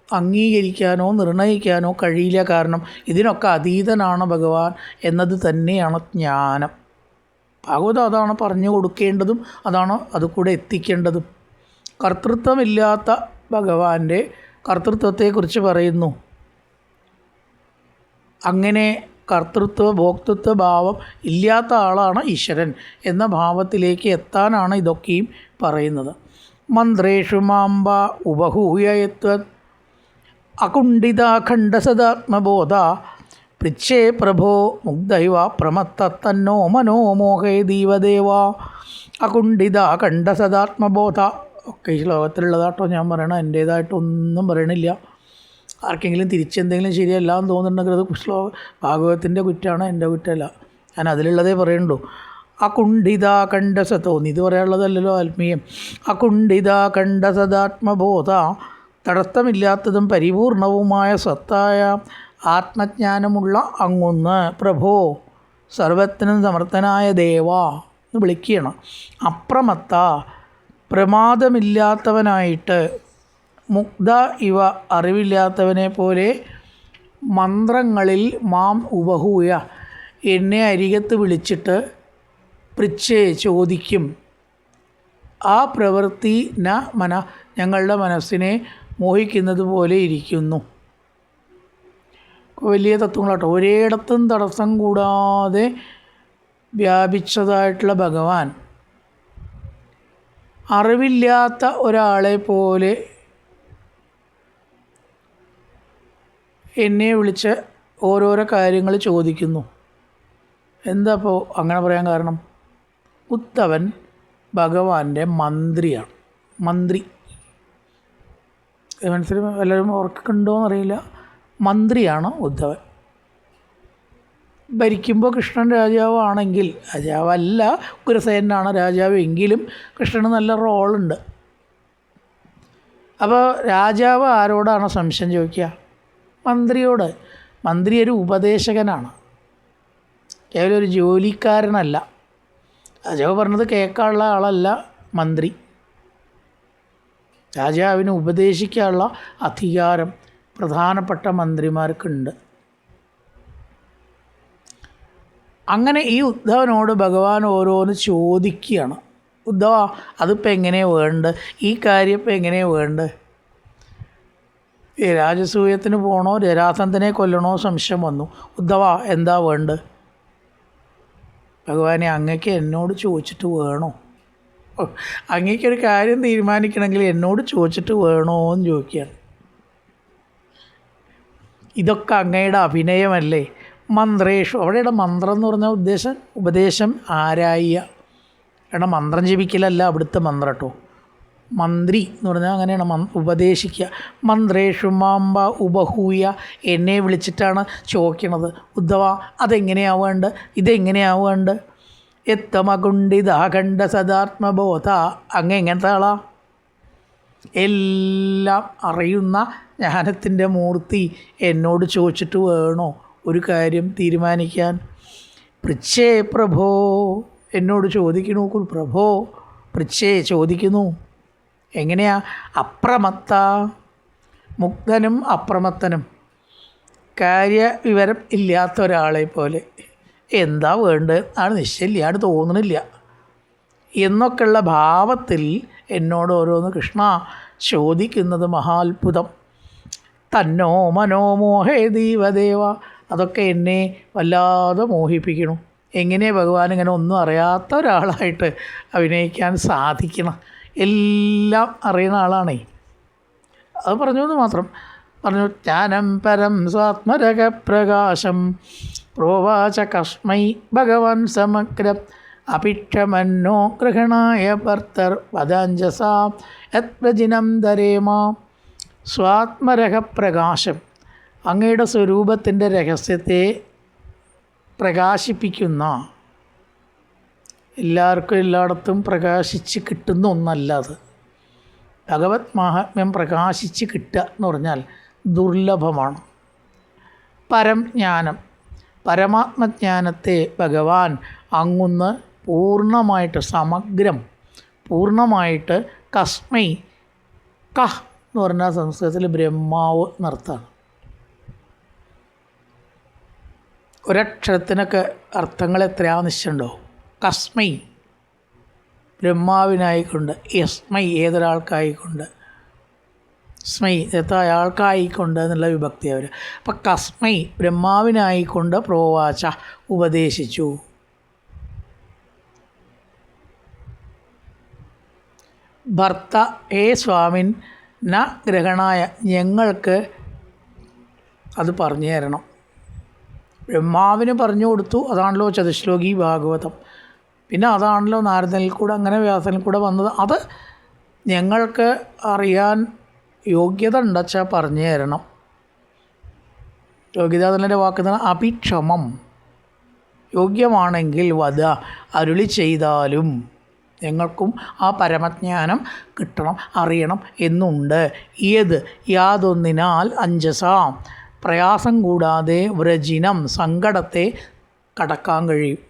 അംഗീകരിക്കാനോ നിർണ്ണയിക്കാനോ കഴിയില്ല. കാരണം ഇതിനൊക്കെ അതീതനാണ് ഭഗവാൻ എന്നത് തന്നെയാണ് ജ്ഞാനം. ഭാഗവതം അതാണ് പറഞ്ഞു കൊടുക്കേണ്ടതും, അതാണ് അത് കൂടെ എത്തിക്കേണ്ടതും. കർത്തൃത്വമില്ലാത്ത ഭഗവാന്റെ കർത്തൃത്വത്തെക്കുറിച്ച് പറയുന്നു. അങ്ങനെ കർത്തൃത്വ ഭോക്തൃത്വ ഭാവം ഇല്ലാത്ത ആളാണ് ഈശ്വരൻ എന്ന ഭാവത്തിലേക്ക് എത്താനാണ് ഇതൊക്കെയും പറയുന്നത്. മന്ത്രേഷു മാംബ ഉപഹൂയത്വ അകുണ്ഠിതാഖണ്ഡസദാത്മബോധ പൃച്ഛേ പ്രഭോ മുഗ്ധൈവ പ്രമത്തന്നോ മനോ മോഹേ ദീവദേവ. അകുണ്ഠിതാഖണ്ഡസദാത്മബോധ ഒക്കെ ഈ ശ്ലോകത്തിലുള്ളതാട്ടോ ഞാൻ പറയണം, എൻ്റേതായിട്ടൊന്നും പറയണില്ല. ആർക്കെങ്കിലും തിരിച്ചെന്തെങ്കിലും ശരിയല്ലാന്ന് തോന്നുന്നുണ്ടെങ്കിൽ അത് ഭാഗവതത്തിൻ്റെ കുറ്റമാണ്, എൻ്റെ കുറ്റമല്ല. ഞാൻ അതിലുള്ളതേ പറയുള്ളൂ. അകുണ്ഠിതാഖണ്ഡസ തോന്നി, ഇത് പറയാനുള്ളതല്ലല്ലോ ആത്മീയം. അകുണ്ഠിതാഖണ്ഡസദാത്മബോധ, തടസ്സമില്ലാത്തതും പരിപൂർണവുമായ സത്തായ ആത്മജ്ഞാനമുള്ള അങ്ങൊന്ന് പ്രഭോ, സർവത്തിനും സമർത്ഥനായ ദേവ എന്ന് വിളിക്കുകയാണ്. അപ്രമത്ത, പ്രമാദമില്ലാത്തവനായിട്ട്, മുഗ്ധ ഇവ, അറിവില്ലാത്തവനെ പോലെ, മന്ത്രങ്ങളിൽ മാം ഉപഹൂയ, എന്നെ അരികത്ത് വിളിച്ചിട്ട്, പൃച്ഛേ ചോദിക്കും, ആ പ്രവൃത്തി ന മന, ഞങ്ങളുടെ മനസ്സിനെ മോഹിക്കുന്നത് പോലെ ഇരിക്കുന്നു. വലിയ തത്വങ്ങളാട്ടോ. ഒരിടത്തും തടസ്സം കൂടാതെ വ്യാപിച്ചതായിട്ടുള്ള ഭഗവാൻ അറിവില്ലാത്ത ഒരാളെ പോലെ എന്നെ വിളിച്ച് ഓരോരോ കാര്യങ്ങൾ ചോദിക്കുന്നു. എന്താ അപ്പോൾ അങ്ങനെ പറയാൻ കാരണം? ഉദ്ധവൻ ഭഗവാന്റെ മന്ത്രിയാണ്. മന്ത്രി മനസ്സിൽ എല്ലാവരും ഓർക്കുന്നുണ്ടോയെന്നറിയില്ല. മന്ത്രിയാണ് ഉദ്ധവൻ. ഭരിക്കുമ്പോൾ കൃഷ്ണൻ രാജാവാണെങ്കിൽ, രാജാവല്ല, ഉഗ്രസേനാണ് രാജാവ്, എങ്കിലും കൃഷ്ണന് നല്ല റോളുണ്ട്. അപ്പോൾ രാജാവ് ആരോടാണ് സംശയം ചോദിക്കുക? മന്ത്രിയോട്. മന്ത്രി ഒരു ഉപദേശകനാണ്, കേവലം ഒരു ജോലിക്കാരനല്ല. രാജാവ് പറഞ്ഞത് കേൾക്കാനുള്ള ആളല്ല മന്ത്രി. രാജാവിന് ഉപദേശിക്കാനുള്ള അധികാരം പ്രധാനപ്പെട്ട മന്ത്രിമാർക്കുണ്ട്. അങ്ങനെ ഈ ഉദ്ധവനോട് ഭഗവാൻ ഓരോന്ന് ചോദിക്കുകയാണ്. ഉദ്ധവ, അതിപ്പോൾ എങ്ങനെയാണ് വേണ്ടത്? ഈ കാര്യം ഇപ്പോൾ എങ്ങനെയാണ് വേണ്ടത്? രാജസൂയത്തിന് പോകണോ, ജരാസന്ധനെ കൊല്ലണോ സംശയം വന്നു. ഉദ്ധവ, എന്താ വേണ്ടത്? ഭഗവാനെ, അങ്ങക്ക് എന്നോട് ചോദിച്ചിട്ട് വേണോ? അങ്ങേക്കൊരു കാര്യം തീരുമാനിക്കണമെങ്കിൽ എന്നോട് ചോദിച്ചിട്ട് വേണോ എന്ന് ചോദിക്കുകയാണ്. ഇതൊക്കെ അങ്ങയുടെ അഭിനയമല്ലേ? മന്ത്രേഷു, അവിടെയുടെ മന്ത്രം എന്ന് പറഞ്ഞ ഉപദേശം ആരായ്യ. എടാ, മന്ത്രം ജപിക്കലല്ല അവിടുത്തെ മന്ത്രം കേട്ടോ. മന്ത്രി എന്ന് പറഞ്ഞാൽ അങ്ങനെയാണ്, ഉപദേശിക്കുക. മന്ത്രേഷു മാംബ ഉപഹൂയ, എന്നെ വിളിച്ചിട്ടാണ് ചോദിക്കണത്. ഉദ്ധവ, അതെങ്ങനെയാവേണ്ട, ഇതെങ്ങനെയാവേണ്ട? എത്തമകുണ്ഠിതാഖണ്ഡ സദാത്മബോധ, അങ്ങ് എങ്ങനത്തെ ആളാ? എല്ലാം അറിയുന്ന ജ്ഞാനത്തിൻ്റെ മൂർത്തി എന്നോട് ചോദിച്ചിട്ട് വേണോ? ഒരു കാര്യം തീരുമാനിക്കാൻ? പൃച്ഛേ പ്രഭോ, എന്നോട് ചോദിക്കണു പ്രഭോ. പൃച്ഛേ, ചോദിക്കുന്നു. എങ്ങനെയാ? അപ്രമത്ത, മുഗ്ധനും അപ്രമത്തനും, കാര്യവിവരം ഇല്ലാത്ത ഒരാളെ പോലെ. എന്താ വേണ്ടത് ആണ് നിശ്ചയില്ലാണ്ട് തോന്നണില്ല എന്നൊക്കെയുള്ള ഭാവത്തിൽ എന്നോട് ഓരോന്ന് കൃഷ്ണ ചോദിക്കുന്നത് മഹാത്ഭുതം. തന്നോ മനോമോഹേ ദീവദേവ, അതൊക്കെ എന്നെ വല്ലാതെ മോഹിപ്പിക്കണം. എങ്ങനെ ഭഗവാൻ ഇങ്ങനെ ഒന്നും അറിയാത്ത ഒരാളായിട്ട് അഭിനയിക്കാൻ സാധിക്കണം? എല്ലാം അറിയുന്ന ആളാണേ. അത് പറഞ്ഞു എന്ന് മാത്രം പറഞ്ഞു. ജ്ഞാനം പരം സ്വാത്മരകപ്രകാശം പ്രോവാച കസ്മൈ ഭഗവാൻ സമഗ്രം അഭിക്ഷമന്നോ ഗൃഹണായ ഭർത്തർ വദാഞ്ജസാ യത്പ്രജിനം ധരേമ. സ്വാത്മരഹപ്രകാശം, അങ്ങയുടെ സ്വരൂപത്തിൻ്റെ രഹസ്യത്തെ പ്രകാശിപ്പിക്കുന്ന, എല്ലാവർക്കും എല്ലായിടത്തും പ്രകാശിച്ച് കിട്ടുന്ന ഒന്നല്ല അത്. ഭഗവത് മാഹാത്മ്യം പ്രകാശിച്ച് കിട്ടുക എന്ന് പറഞ്ഞാൽ ദുർലഭമാണ്. പരംജ്ഞാനം, പരമാത്മജ്ഞാനത്തെ ഭഗവാൻ അങ്ങുന്ന് പൂർണ്ണമായിട്ട്, സമഗ്രം പൂർണ്ണമായിട്ട്, കസ്മൈ, കഹ് എന്ന് പറഞ്ഞാൽ സംസ്കൃതത്തിൽ ബ്രഹ്മാവ് എന്നർത്ഥമാണ്. ഒരക്ഷരത്തിനൊക്കെ അർത്ഥങ്ങൾ എത്രയാണെന്ന് നിശ്ചയമുണ്ടോ? കസ്മൈ ബ്രഹ്മാവിനായിക്കൊണ്ട്, യസ്മൈ ഏതൊരാൾക്കായിക്കൊണ്ട്, സ്മൈ അയാൾക്കായിക്കൊണ്ട് എന്നുള്ള വിഭക്തി അവർ. അപ്പം കസ്മൈ ബ്രഹ്മാവിനായിക്കൊണ്ട് പ്രോവാച ഉപദേശിച്ചു. ഭർത്ത ഹേ സ്വാമിൻ ന ഗ്രഹണായ, ഞങ്ങൾക്ക് അത് പറഞ്ഞു തരണം. ബ്രഹ്മാവിന് പറഞ്ഞു കൊടുത്തു. അതാണല്ലോ ചതുശ്ലോകി ഭാഗവതം. പിന്നെ അതാണല്ലോ നാരദനിൽ കൂടെ അങ്ങനെ വ്യാസനിൽ കൂടെ വന്നത്. അത് ഞങ്ങൾക്ക് അറിയാൻ യോഗ്യത ഉണ്ടച്ചാൽ പറഞ്ഞു തരണം. യോഗ്യത എന്നതിൻ്റെ വാക്ക് അഭിക്ഷമം, യോഗ്യമാണെങ്കിൽ വധ, അരുളി ചെയ്താലും ഞങ്ങൾക്കും ആ പരമജ്ഞാനം കിട്ടണം, അറിയണം എന്നുണ്ട്. ഏത് യാതൊന്നിനാൽ അഞ്ജസ, പ്രയാസം കൂടാതെ വ്രജിനം, സങ്കടത്തെ കടക്കാൻ കഴിയും.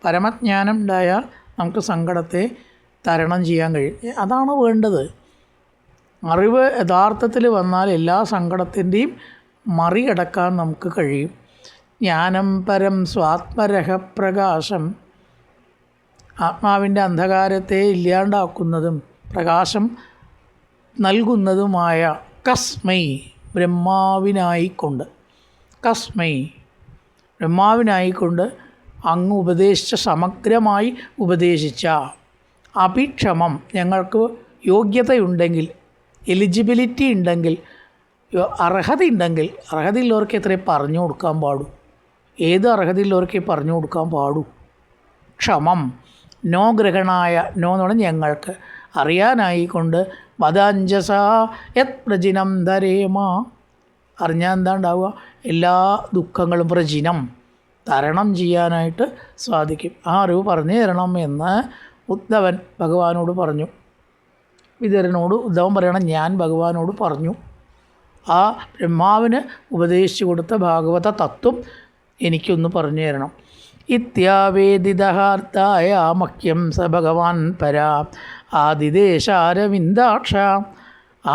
പരമജ്ഞാനം ഉണ്ടായാൽ നമുക്ക് സങ്കടത്തെ തരണം ചെയ്യാൻ കഴിയും. അതാണ് വേണ്ടത്. അറിവ് യഥാർത്ഥത്തിൽ വന്നാൽ എല്ലാ സങ്കടത്തിൻ്റെയും മറികടക്കാൻ നമുക്ക് കഴിയും. ജ്ഞാനം പരം സ്വാത്മരഹപ്രകാശം, ആത്മാവിൻ്റെ അന്ധകാരത്തെ ഇല്ലാണ്ടാക്കുന്നതും പ്രകാശം നൽകുന്നതുമായ കസ്മൈ ബ്രഹ്മാവിനായിക്കൊണ്ട്, കസ്മൈ ബ്രഹ്മാവിനായിക്കൊണ്ട് അങ്ങ് ഉപദേശിച്ച, സമഗ്രമായി ഉപദേശിച്ച അഭിക്ഷമം, ഞങ്ങൾക്ക് യോഗ്യതയുണ്ടെങ്കിൽ, എലിജിബിലിറ്റി ഉണ്ടെങ്കിൽ, അർഹതയുണ്ടെങ്കിൽ, അർഹതയുള്ളവർക്ക് എത്രയും പറഞ്ഞു കൊടുക്കാൻ പാടൂ. ഏത് അർഹതയുള്ളവർക്ക് പറഞ്ഞു കൊടുക്കാൻ പാടൂ? ക്ഷമം, നോ ഗ്രഹണായ, നോ എന്ന് പറഞ്ഞാൽ ഞങ്ങൾക്ക് അറിയാനായിക്കൊണ്ട്, വദാഞ്ജസ യത് പ്രജിനം ധരേമ, അറിഞ്ഞാൽ എന്താ ഉണ്ടാവുക? എല്ലാ ദുഃഖങ്ങളും പ്രജിനം തരണം ചെയ്യാനായിട്ട് സാധിക്കും. ആ അറിവ് പറഞ്ഞു തരണം എന്ന് ഉദ്ധവൻ ഭഗവാനോട് പറഞ്ഞു. വിതുരനോട് ഉദ്ധവൻ പറയണം, ഞാൻ ഭഗവാനോട് പറഞ്ഞു, ആ ബ്രഹ്മാവിന് ഉപദേശിച്ചു കൊടുത്ത ഭാഗവത തത്വം എനിക്കൊന്ന് പറഞ്ഞു തരണം. ഇത്യാവേദിതാർത്ഥായ മഹ്യം സ ഭഗവാൻ പരാ ആദിദേശാരവിന്ദാക്ഷ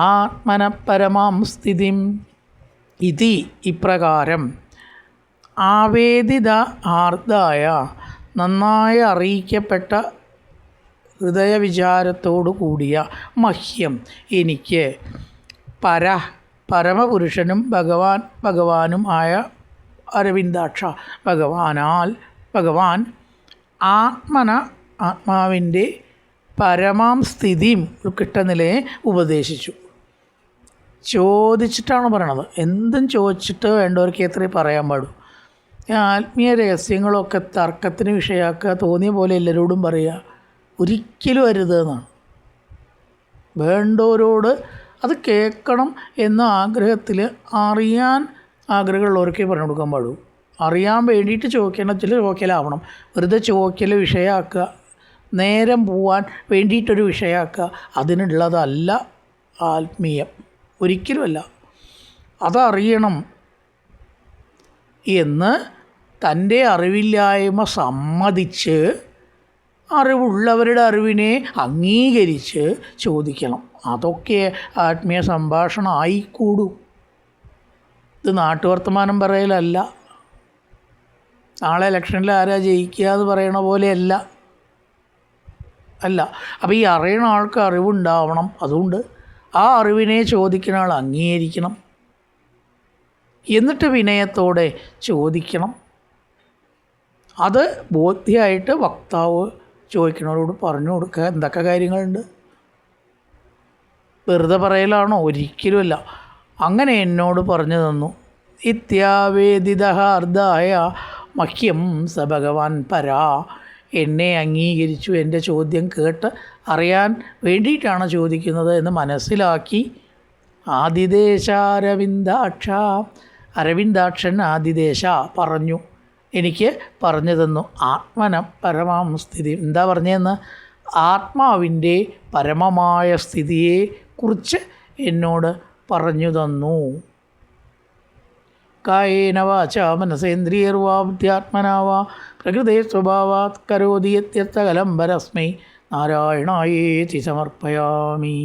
ആത്മന പരമാം സ്ഥിതിം. ഇതി, ഇപ്രകാരം, ആവേദിത ആർദ്ധായ, നന്നായി അറിയിക്കപ്പെട്ട ഹൃദയവിചാരത്തോടു കൂടിയ, മഹ്യം എനിക്ക്, പരമപുരുഷനും ഭഗവാനും ആയ അരവിന്ദാക്ഷ ഭഗവാൻ ആത്മന, ആത്മാവിൻ്റെ പരമാം സ്ഥിതിയും കിട്ടുന്നിലയെ ഉപദേശിച്ചു. ചോദിച്ചിട്ടാണ് പറയണത്. എന്തും ചോദിച്ചിട്ട് വേണ്ടവർക്ക് എത്രയും പറയാൻ പാടും. ആത്മീയ രഹസ്യങ്ങളൊക്കെ തർക്കത്തിന് വിഷയമാക്കുക, തോന്നിയ പോലെ എല്ലാവരോടും പറയുക, ഒരിക്കലും അരുതെന്നാണ്. വേണ്ടവരോട് അത് കേൾക്കണം എന്ന ആഗ്രഹത്തിൽ, അറിയാൻ ആഗ്രഹമുള്ളവർക്കേ പറഞ്ഞു കൊടുക്കാൻ പാടൂ. അറിയാൻ വേണ്ടിയിട്ട് ചോദിക്കണം, ചില ചോദിക്കലാവണം. വെറുതെ ചോദിക്കൽ വിഷയമാക്കുക, നേരം പോവാൻ വേണ്ടിയിട്ടൊരു വിഷയമാക്കുക, അതിനുള്ളതല്ല ആത്മീയം, ഒരിക്കലുമല്ല. അതറിയണം. എന്ന് തൻ്റെ അറിവില്ലായ്മ സമ്മതിച്ച് അറിവുള്ളവരുടെ അറിവിനെ അംഗീകരിച്ച് ചോദിക്കണം. അതൊക്കെ ആത്മീയ സംഭാഷണം ആയിക്കൂടും. ഇത് നാട്ടുവർത്തമാനം പറയലല്ല, നാളെ ഇലക്ഷനിൽ ആരാ ജയിക്കുക എന്ന് പറയണ പോലെയല്ല അല്ല. അപ്പോൾ ഈ അറിയണ ആൾക്ക് അറിവുണ്ടാവണം. അതുകൊണ്ട് ആ അറിവിനെ ചോദിക്കുന്ന ആൾ അംഗീകരിക്കണം. എന്നിട്ട് വിനയത്തോടെ ചോദിക്കണം. അത് ബോധ്യമായിട്ട് വക്താവ് ചോദിക്കുന്നവരോട് പറഞ്ഞു കൊടുക്കുക എന്തൊക്കെ കാര്യങ്ങളുണ്ട്. വെറുതെ പറയലാണോ? ഒരിക്കലുമല്ല. അങ്ങനെ എന്നോട് പറഞ്ഞു തന്നു. ഇത്യാവേദിത അർദ്ധായ മഹ്യം സ ഭഗവാൻ പരാ. എന്നെ അംഗീകരിച്ചു, എൻ്റെ ചോദ്യം കേട്ട് അറിയാൻ വേണ്ടിയിട്ടാണ് ചോദിക്കുന്നത് എന്ന് മനസ്സിലാക്കി അരവിന്ദാക്ഷൻ ആദിദേശ പറഞ്ഞു. എനിക്ക് പറഞ്ഞു തന്നു. ആത്മന പരമാം സ്ഥിതി. എന്താ പറഞ്ഞതെന്ന്? ആത്മാവിൻ്റെ പരമമായ സ്ഥിതിയെക്കുറിച്ച് എന്നോട് പറഞ്ഞു തന്നു. കായേന വാചാ മനസേന്ദ്രിയർവാ ബുദ്ധ്യാത്മനാ വാ പ്രകൃതേ സ്വഭാവാത് കരോതി യത്യർത്ഥകലം പരസ്മൈ നാരായണായേതി സമർപ്പയാമി.